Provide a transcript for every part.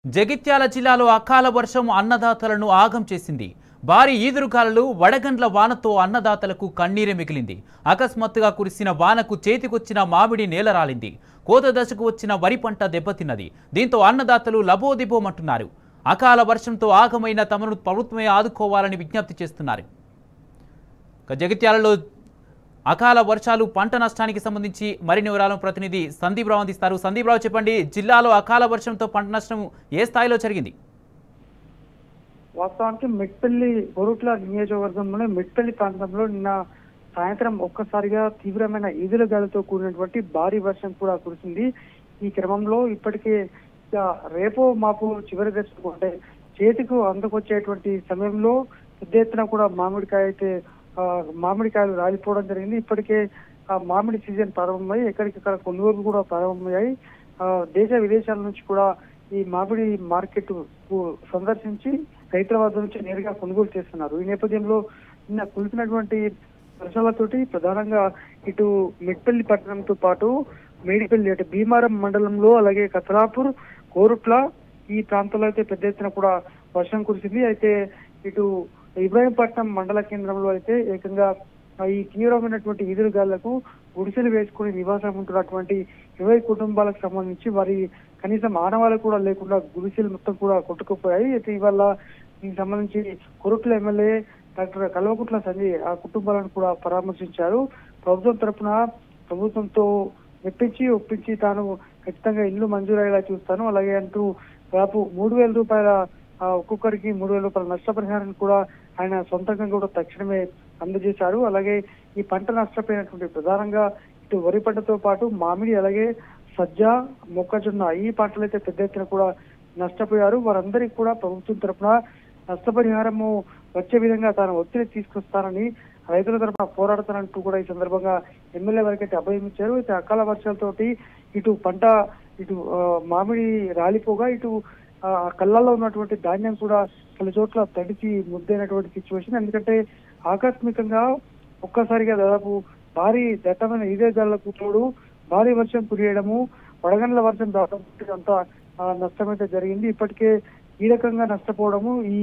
జగిత్యాల జిల్లాలో అకాల వర్షం అన్నదాతలను ఆగం చేసింది. భారీ ఈదురుగాలులు వడగండ్ల వానతో అన్నదాతలకు కన్నీరే మిగిలింది. అకస్మాత్తుగా కురిసిన వానకు చేతికొచ్చిన మామిడి నేలరాలింది. కోత దశకు వచ్చిన వరి పంట దెబ్బతిన్నది. దీంతో అన్నదాతలు లబోదిబోమంటున్నారు. అకాల వర్షంతో ఆగమైన తమను ప్రభుత్వమే ఆదుకోవాలని విజ్ఞప్తి చేస్తున్నారు. జగిత్యాలలో అకాల వర్షాలు పంట నష్టానికి సంబంధించి మరిన్ని వివరాలను ప్రతినిధి సందీప్ రావు అందిస్తారు. సందీప్ రావు, చెప్పండి, జిల్లాలో అకాల వర్షంతో పంట నష్టం ఏ స్థాయిలో జరిగింది? వాస్తవానికి మెట్పల్లి కోరుట్ల నియోజకవర్గంలోనే మెట్పల్లి ప్రాంతంలో నిన్న సాయంత్రం ఒక్కసారిగా తీవ్రమైన ఈదుల గాలితో కూడినటువంటి భారీ వర్షం కూడా కురిసింది. ఈ క్రమంలో ఇప్పటికే రేపో మాపు చివరి దశకు అంటే చేతికి అందుకొచ్చేటువంటి సమయంలో పెద్ద ఎత్తున కూడా మామిడికాయలు రాలిపోవడం జరిగింది. ఇప్పటికే మామిడి సీజన్ ప్రారంభమై ఎక్కడికక్కడ కొనుగోలు కూడా ప్రారంభమయ్యాయి. దేశ విదేశాల నుంచి కూడా ఈ మామిడి మార్కెట్ సందర్శించి రైతుల వద్ద నుంచి నేరుగా కొనుగోలు చేస్తున్నారు. ఈ నేపథ్యంలో నిన్న కురిసినటువంటి వర్షాలతోటి ప్రధానంగా ఇటు మెట్పల్లి పట్టణంతో పాటు మేడిపల్లి అంటే భీమారం మండలంలో అలాగే కతలాపూర్, కోరుట్ల ఈ ప్రాంతాల్లో అయితే పెద్ద ఎత్తున కూడా వర్షం కురిసింది. అయితే ఇటు ఇబ్రాహీంపట్నం మండల కేంద్రంలో అయితే ఏకంగా ఈ తీవ్రమైనటువంటి ఈదురుగాళ్లకు గుడిసెలు వేసుకుని నివాసం ఉంటున్నటువంటి 20 కుటుంబాలకు సంబంధించి వారి కనీసం ఆనవాళ్ళు కూడా లేకుండా గుడిసెలు మొత్తం కూడా కొట్టుకుపోయాయి. అయితే ఇవాళ దీనికి సంబంధించి కోరుట్ల ఎమ్మెల్యే డాక్టర్ కల్వకుంట్ల సంజయ్ ఆ కుటుంబాలను కూడా పరామర్శించారు. ప్రభుత్వంతో ఒప్పించి తాను ఖచ్చితంగా ఇల్లు మంజూరయ్యేలా చూస్తాను, అలాగే అంటూ దాదాపు 3,000 రూపాయల ఒక్కొక్కరికి 3,000 రూపాయల నష్టపరిహారాన్ని కూడా ఆయన సొంతంగా కూడా తక్షణమే అందజేశారు. అలాగే ఈ పంట నష్టపోయినటువంటి ప్రధానంగా ఇటు వరి పంటతో పాటు మామిడి, అలాగే సజ్జ, మొక్కజొన్న ఈ పంటలు అయితే పెద్ద ఎత్తున కూడా నష్టపోయారు. వారందరికీ కూడా ప్రభుత్వం తరఫున నష్టపరిహారము వచ్చే విధంగా తాను ఒత్తిడి తీసుకొస్తానని రైతుల తరఫున పోరాడుతానంటూ కూడా ఈ సందర్భంగా ఎమ్మెల్యే వారికి అయితే అభయం ఇచ్చారు. అయితే అకాల వర్షాలతోటి ఇటు పంట మామిడి రాలిపోగా ఇటు కళ్ళల్లో ఉన్నటువంటి ధాన్యం కూడా పలు చోట్ల తడిచి ముద్దైనటువంటి సిచ్యువేషన్. ఎందుకంటే ఆకస్మికంగా ఒక్కసారిగా దాదాపు భారీ దట్టమైన ఈదురుగాలులకు తోడు భారీ వర్షం కురియడము, వడగండ్ల వర్షం రావడం అంతా నష్టమైతే జరిగింది. ఇప్పటికే ఈ రకంగా నష్టపోవడము ఈ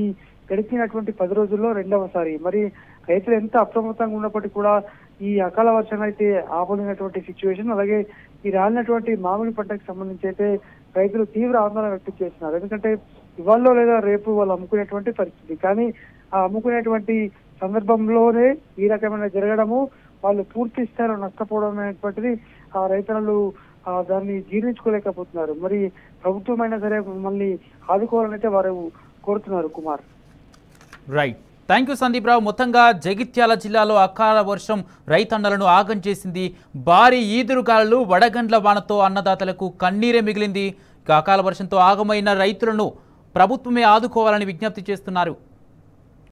గడిచినటువంటి 10 రోజుల్లో రెండవసారి. మరి రైతులు ఎంత అప్రమత్తంగా ఉన్నప్పటికీ కూడా ఈ అకాల వర్షం అయితే ఆపలేనటువంటి సిచ్యువేషన్. అలాగే ఈ రాలినటువంటి మామిడి పంటకు సంబంధించి అయితే రైతులు తీవ్ర ఆందోళన వ్యక్తం చేస్తున్నారు. ఎందుకంటే ఇవాళ లేదా రేపు వాళ్ళు అమ్ముకునేటువంటి పరిస్థితి, కానీ ఆ అమ్ముకునేటువంటి సందర్భంలోనే ఈ రకమైన జరగడము, వాళ్ళు పూర్తి స్థాయిలో నష్టపోవడం అనేటువంటిది ఆ రైతులు దాన్ని జీర్ణించుకోలేకపోతున్నారు. మరి ప్రభుత్వం అయినా సరే మమ్మల్ని ఆదుకోవాలనైతే వారు కోరుతున్నారు. Kumar, right, thank you Sandeep Rao. మొత్తంగా జగిత్యాల జిల్లాలో అకాల వర్షం రైతన్నలను ఆగం చేసింది. భారీ ఈదురుగాలులు వడగండ్ల వానతో అన్నదాతలకు కన్నీరే మిగిలింది. అకాల వర్షంతో ఆగమైన రైతులను ప్రభుత్వమే ఆదుకోవాలని విజ్ఞప్తి చేస్తున్నారు.